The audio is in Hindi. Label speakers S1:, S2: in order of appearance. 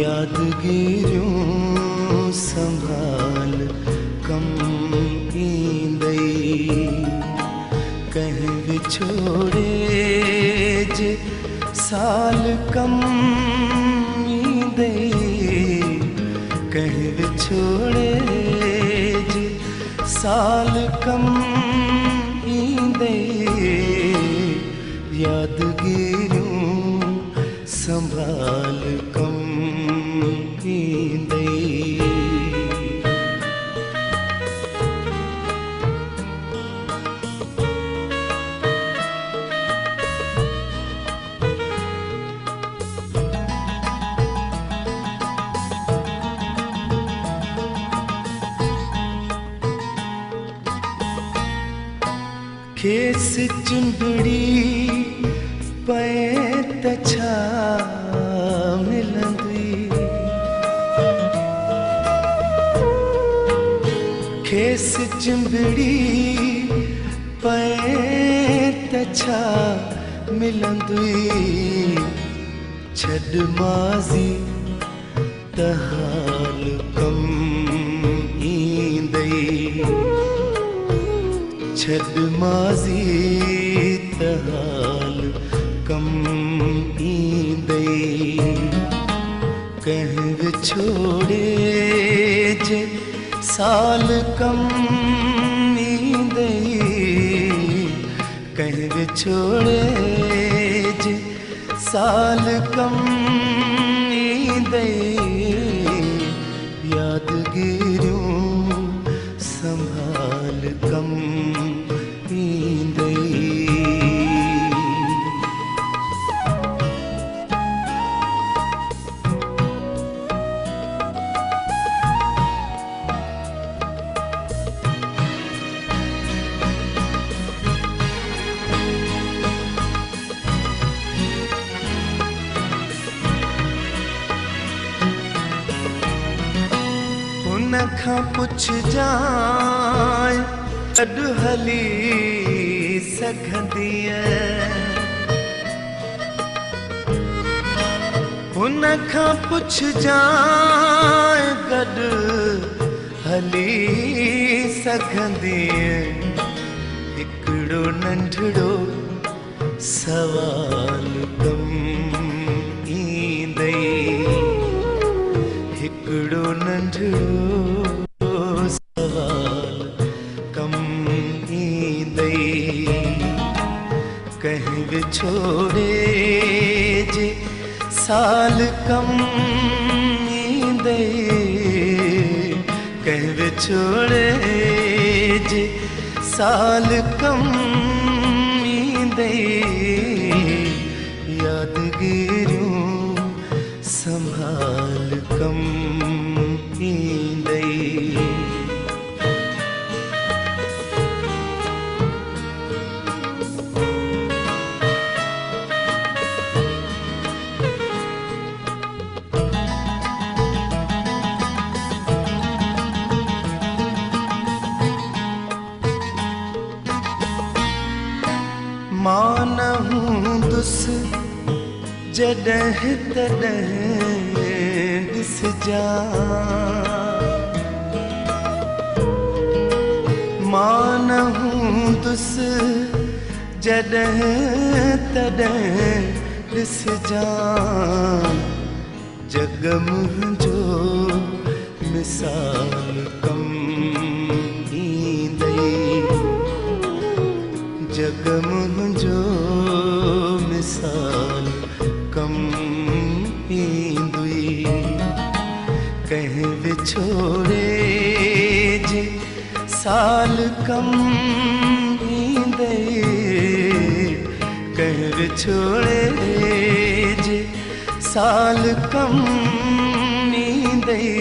S1: यादगिरियों संभाल कम ईंदई कहीं विछोड़े जे साल कम ईंदई कहीं विछोड़े जे साल कम ईंदई यादगिरियों संभाल कम ईंदई। खेस चुंबड़ी पए त छा मिलंदी खेस चुंबड़ी पए त छा मिलंदी छॾ माज़ी त हाल कम ईंदई छॾ माज़ी त हाल कम ईंदई कंहिं विछोड़े जे साल कम ईंदई कंहिं विछोड़े जे साल कम ईंदई यादगिरियों संभाल कम ईंदई। हुन खां पुछजांइ गॾु हली सघंदीअ हुन खां पुछजांइ गॾु हली सघंदीअ हिकिड़ो नंढड़ो सवाल कम ईंदई हिकिड़ो नंढड़ो सवाल कम ईंदई कंहिं विछोड़े जे साल कम ईंदई कंहिं विछोड़े जे साल कम ईंदई यादगिरियों संभाल कम ईंदई। मां न हूंदुसि जॾहिं तॾहिं मां न हूंदुसि जॾहिं तॾहिं ॾिसजां जग मुंहिंजो मिसाल कम ईंदई जग मुंहिंजो मिसाल कम ईंदई कंहिं विछोड़े जे साल कम ईंदई कंहिं विछोड़े जे साल कम ईंदई